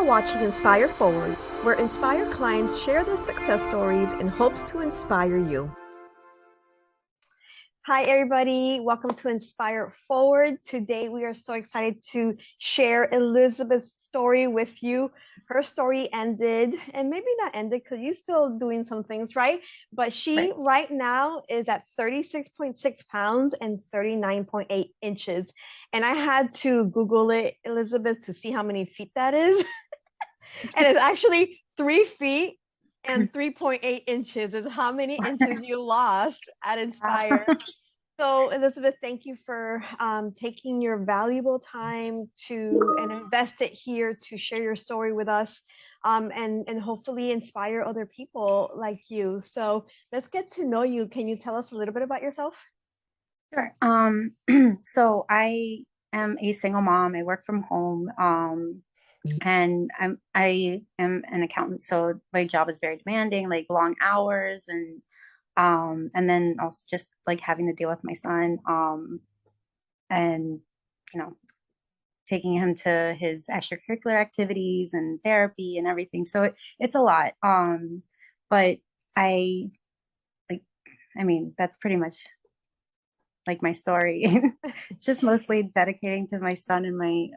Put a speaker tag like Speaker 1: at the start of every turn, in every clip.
Speaker 1: watching Inspire Forward, where Inspire clients share their success stories in hopes to inspire you. Hi, everybody. Welcome to Inspire Forward. Today, we are so excited to share Elizabeth's story with you. Her story ended, and maybe not ended because you're still doing some things, right? But she right now is at 36.6 pounds and 39.8 inches. And I had to Google it, Elizabeth, to see how many feet that is. And it's actually 3 feet and 3.8 inches is how many inches you lost at Inspire. So Elizabeth, thank you for taking your valuable time and invest it here to share your story with us and hopefully inspire other people like you. So let's get to know you. Can you tell us a little bit about yourself?
Speaker 2: Sure. So I am a single mom. I work from home. And I am an accountant, so my job is very demanding, like long hours and then also just like having to deal with my son, and you know, taking him to his extracurricular activities and therapy and everything. So it's a lot. But I like, I mean, that's pretty much like my story. It's just mostly dedicating to my son and my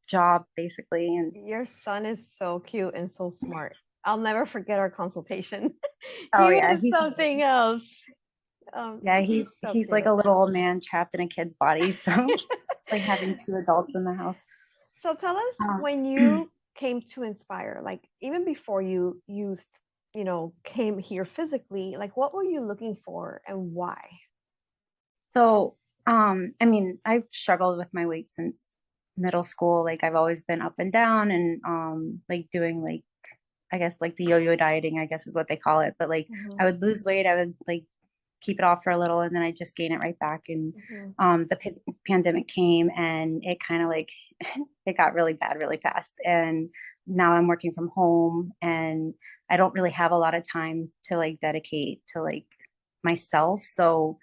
Speaker 2: job basically. And
Speaker 1: Your son is so cute and so smart. I'll never forget our consultation.
Speaker 2: oh
Speaker 1: He
Speaker 2: yeah,
Speaker 1: is something else.
Speaker 2: yeah,
Speaker 1: He's so
Speaker 2: he's like
Speaker 1: cute.
Speaker 2: a little old man trapped in a kid's body. So it's like having two adults in the house.
Speaker 1: So tell us
Speaker 2: Um,
Speaker 1: when you came to Inspire, like even before came here physically, like what were you looking for and why?
Speaker 2: so I mean, I've struggled with my weight since middle school. Like I've always been up and down and like doing like I guess like the yo-yo dieting, I guess is what they call it. But like
Speaker 1: Hmm.
Speaker 2: I would lose weight, I would like keep it off for a little and then I just gain it right back. And
Speaker 1: Hmm.
Speaker 2: the pandemic came and it kind of like it got really bad really fast. And now I'm working from home and I don't really have a lot of time to like dedicate to like myself. So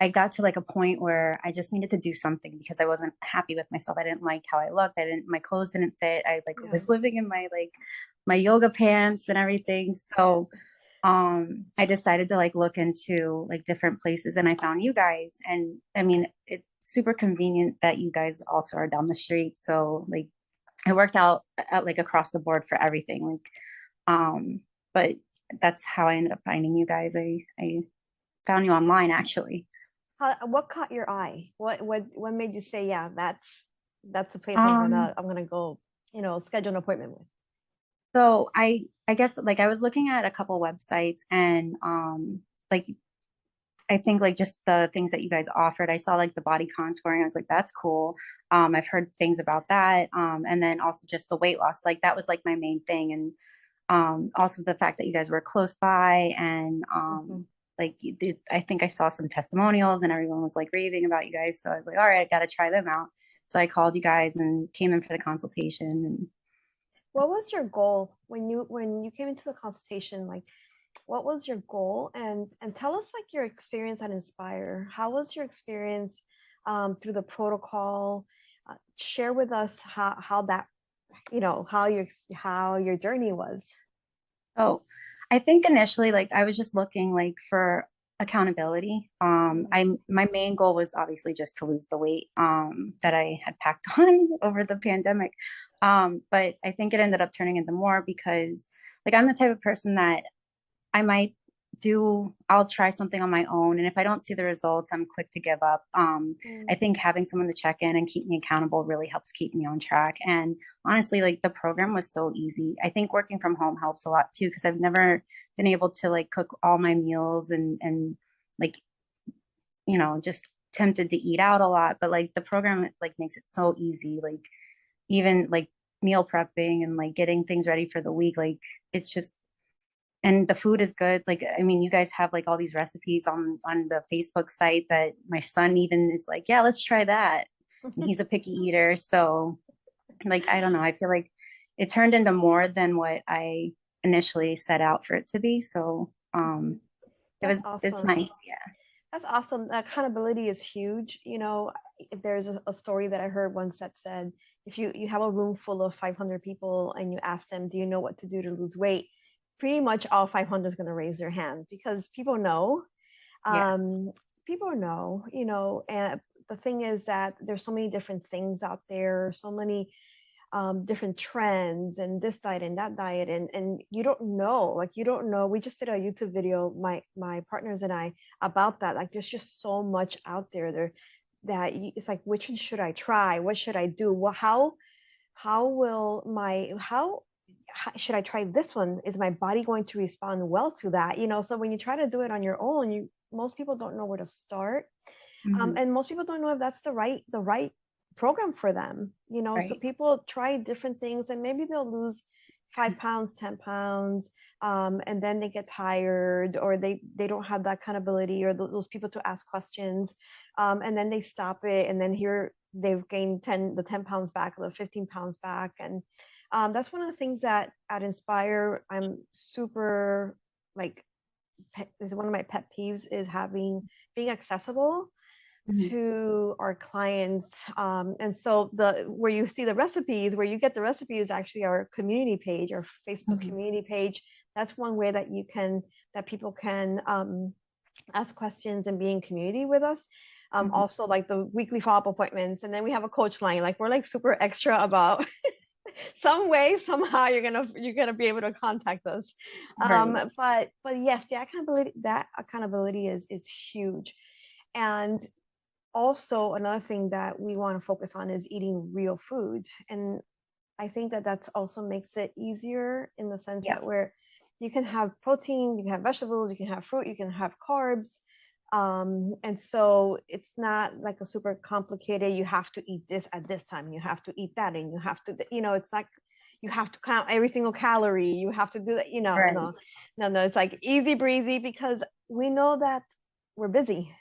Speaker 2: I got to like a point where I just needed to do something because I wasn't happy with myself. I didn't like how I looked. My clothes didn't fit. I like
Speaker 1: Yeah.
Speaker 2: was living in my like my yoga pants and everything. So I decided to like look into like different places and I found you guys. And I mean, it's super convenient that you guys also are down the street. So like it worked out like across the board for everything. Like but that's how I ended up finding you guys. I found you online actually.
Speaker 1: What caught your eye? What made you say, yeah, that's the place
Speaker 2: Um
Speaker 1: I'm gonna go, schedule an appointment with?
Speaker 2: so I guess like I was looking at a couple websites and like I think like just the things that you guys offered. I saw like the body contouring. I was like, that's cool. I've heard things about that. And then also just the weight loss. Like that was like my main thing. And also the fact that you guys were close by and
Speaker 1: Hmm.
Speaker 2: like you did, I think I saw some testimonials and everyone was like raving about you guys. So I was like, all right, I gotta try them out. So I called you guys and came in for the consultation and
Speaker 1: What was
Speaker 2: that's
Speaker 1: your goal when you came into the consultation? Like, what was your goal? And tell us like your experience at Inspire. How was your experience through the protocol? Share with us how that how your journey was.
Speaker 2: so I think initially like I was just looking like for accountability.
Speaker 1: Mhm.
Speaker 2: I my main goal was obviously just to lose the weight that I had packed on over the pandemic. But I think it ended up turning into more because like I'm the type of person that I might I'll try something on my own. And if I don't see the results, I'm quick to give up. I
Speaker 1: Mm.
Speaker 2: think having someone to check in and keep me accountable really helps keep me on track. And honestly, like the program was so easy. I think working from home helps a lot too, because I've never been able to like cook all my meals and like, just tempted to eat out a lot. But like the program like makes it so easy. Like even like meal prepping and like getting things ready for the week. Like it's just and the food is good. Like I mean you guys have like all these recipes on the Facebook site that my son even is like, yeah, let's try that. And he's a picky eater, so like I don't know, I feel like it turned into more than what I initially set out for it to be. So
Speaker 1: That's
Speaker 2: it's
Speaker 1: awesome.
Speaker 2: nice. Yeah.
Speaker 1: That's awesome. Accountability is huge. There's a story that I heard once that said, if you have a room full of 500 people and you ask them, do you know what to do to lose weight? Pretty much all 500 is going to raise their hand because people know.
Speaker 2: Yeah.
Speaker 1: Um, People know, and the thing is that there's so many different things out there, so many different trends and this diet and that diet, and you don't know, like you don't know. We just did a YouTube video, my partners and I, about that. Like there's just so much out there that it's like, which one should I try? What should I do? How will my how should I try this one? Is my body going to respond well to that? So when you try to do it on your own, most people don't know where to start.
Speaker 2: Hmm.
Speaker 1: And most people don't know if that's the right program for them. So
Speaker 2: Right.
Speaker 1: people try different things and maybe they'll lose 5 pounds, 10 pounds, and then they get tired, or they don't have that kind of ability, or those people to ask questions, and then they stop it, and then here they've gained 10 pounds back, or the 15 pounds back. And that's one of the things that at Inspire I'm super, like, is one of my pet peeves, is being accessible
Speaker 2: Hmm.
Speaker 1: to our clients. And so the where you see the recipes, where you get the recipes, is actually our community page, our Facebook
Speaker 2: Hmm.
Speaker 1: community page. That's one way that people can ask questions and be in community with us.
Speaker 2: Hmm.
Speaker 1: Also, like the weekly follow-up appointments, and then we have a coach line. Like we're like super extra about some way, somehow you're gonna be able to contact us.
Speaker 2: Right.
Speaker 1: But yes, the accountability is huge. And also another thing that we want to focus on is eating real food. And I think that that's also makes it easier in the sense
Speaker 2: Yeah.
Speaker 1: that where you can have protein, you can have vegetables, you can have fruit, you can have carbs. And so it's not like a super complicated, you have to eat this at this time, you have to eat that, and you have to, it's like you have to count every single calorie, you have to do that,
Speaker 2: Right.
Speaker 1: no, no, no, it's like easy breezy, because we know that we're busy.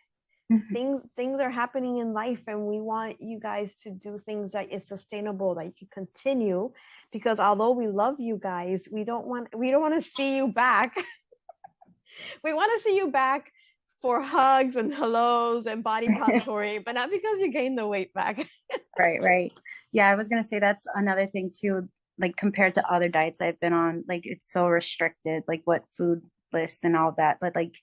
Speaker 2: Hmm.
Speaker 1: Things are happening in life, and we want you guys to do things that is sustainable, that you can continue, because although we love you guys, we don't want to see you back. We want to see you back for hugs and hellos and body contouring, but not because you gained the weight back.
Speaker 2: Right, right. Yeah, I was gonna say that's another thing too, like compared to other diets I've been on, like it's so restricted, like what food lists and all that. But like,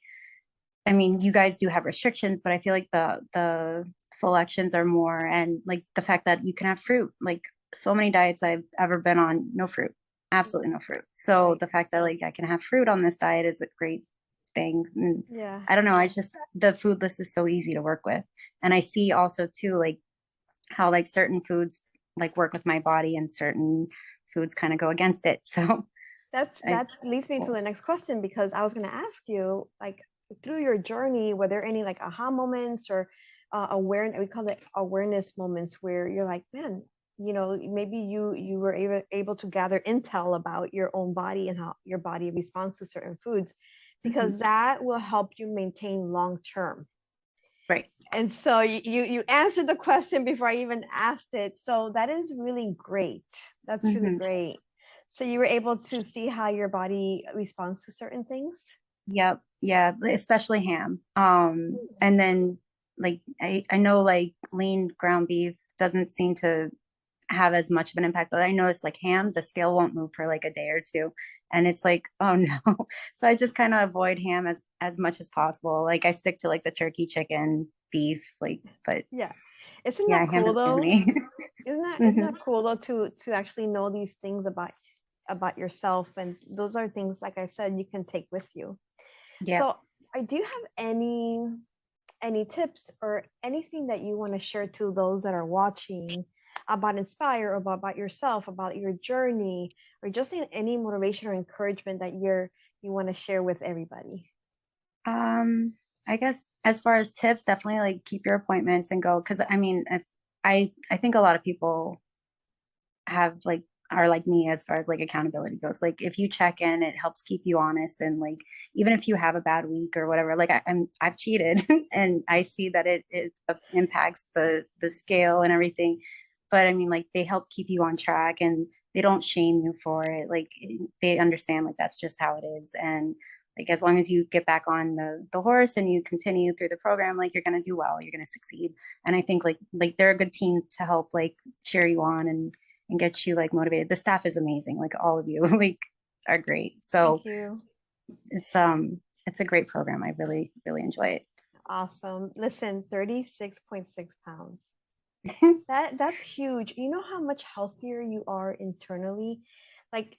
Speaker 2: I mean, you guys do have restrictions, but I feel like the selections are more, and like the fact that you can have fruit, like so many diets I've ever been on, no fruit, absolutely no fruit. So
Speaker 1: Right.
Speaker 2: the fact that like I can have fruit on this diet is a great thing. And
Speaker 1: Yeah.
Speaker 2: I don't know, I just the food list is so easy to work with. And I see also too, like how like certain foods like work with my body and certain foods kind of go against it. So
Speaker 1: That
Speaker 2: it's
Speaker 1: leads me to
Speaker 2: cool.
Speaker 1: the next question, because I was going to ask you, like, through your journey, were there any like aha moments, or awareness, we call it awareness moments, where you're like, man, maybe you were able to gather intel about your own body and how your body responds to certain foods,
Speaker 2: Mhm.
Speaker 1: because that will help you maintain long term.
Speaker 2: Right.
Speaker 1: And so you answered the question before I even asked it. So that is really great. That's really
Speaker 2: Hmm.
Speaker 1: great. So you were able to see how your body responds to certain things?
Speaker 2: Yep. Yeah. Especially ham. And then like I know like lean ground beef doesn't seem to have as much of an impact, but I noticed like ham, the scale won't move for like a day or two. And it's like, oh no. So I just kind of avoid ham as much as possible. Like I stick to like the turkey, chicken, beef, like, but
Speaker 1: Yeah. Isn't
Speaker 2: yeah,
Speaker 1: that
Speaker 2: ham
Speaker 1: cool
Speaker 2: is
Speaker 1: though?
Speaker 2: me.
Speaker 1: Isn't
Speaker 2: Hmm.
Speaker 1: that cool though, to actually know these things about yourself, and those are things, like I said, you can take with you.
Speaker 2: Yeah.
Speaker 1: So I do you have any tips or anything that you want to share to those that are watching about Inspire, about yourself, about your journey, or just in any motivation or encouragement that you want to share with everybody?
Speaker 2: Um, I guess as far as tips, definitely like keep your appointments and go. Cause I mean, if I think a lot of people have like are like me as far as like accountability goes. Like if you check in, it helps keep you honest. And like even if you have a bad week or whatever, like I've cheated and I see that it impacts the scale and everything. But I mean, like they help keep you on track and they don't shame you for it. Like they understand like that's just how it is. And like as long as you get back on the horse and you continue through the program, like you're gonna do well, you're gonna succeed. And I think like they're a good team to help like cheer you on and and get you like motivated. The staff is amazing. Like all of you like are great. So
Speaker 1: Thank you.
Speaker 2: it's a great program. I really, really enjoy it.
Speaker 1: Awesome. Listen, 36.6 pounds. That's huge. You know how much healthier you are internally? Like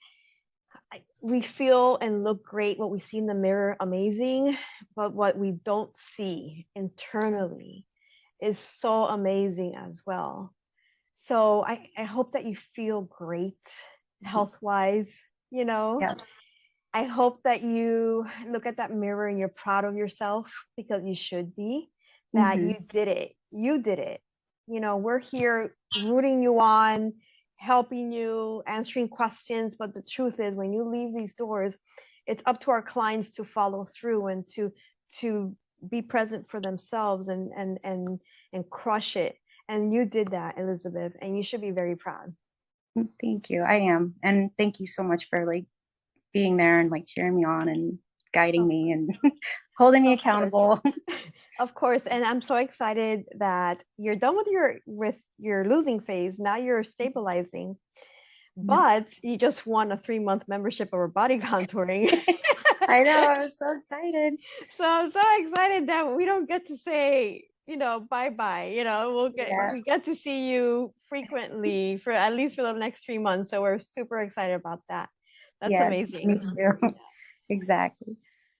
Speaker 1: we feel and look great, what we see in the mirror, amazing, but what we don't see internally is so amazing as well. So I hope that you feel great health wise, you know.
Speaker 2: Yeah.
Speaker 1: I hope that you look at that mirror and you're proud of yourself because you should be, that
Speaker 2: Hmm.
Speaker 1: you did it. You did it. You know, we're here rooting you on, helping you, answering questions. But the truth is, when you leave these doors, it's up to our clients to follow through and to be present for themselves and crush it. And you did that, Elizabeth, and you should be very proud.
Speaker 2: Thank you. I am. And thank you so much for like being there and like cheering me on and guiding
Speaker 1: Of,
Speaker 2: me and holding me
Speaker 1: of course.
Speaker 2: accountable.
Speaker 1: Of course, and I'm so excited that you're done with your losing phase. Now you're stabilizing,
Speaker 2: Yeah.
Speaker 1: but you just won a 3-month membership over body contouring.
Speaker 2: I know. I was so excited.
Speaker 1: So I'm so excited that we don't get to say, bye bye.
Speaker 2: Yeah.
Speaker 1: We get to see you frequently for at least for the next 3 months. So we're super excited about that. That's
Speaker 2: Yeah. Me
Speaker 1: amazing.
Speaker 2: too. Exactly.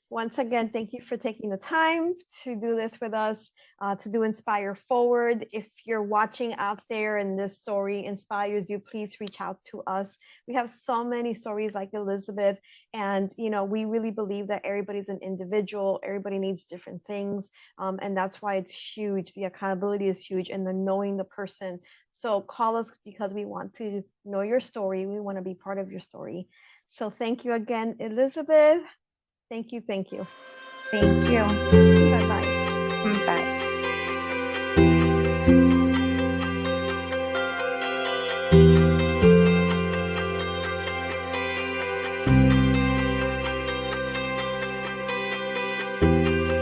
Speaker 1: Once again, thank you for taking the time to do this with us, to do Inspire Forward. If you're watching out there and this story inspires you, please reach out to us. We have so many stories like Elizabeth, and we really believe that everybody's an individual. Everybody needs different things, and that's why it's huge. The accountability is huge, and the knowing the person. So call us because we want to know your story. We want to be part of your story. So thank you again, Elizabeth. Thank you. Thank you.
Speaker 2: Thank you.
Speaker 1: Bye bye.
Speaker 2: Bye.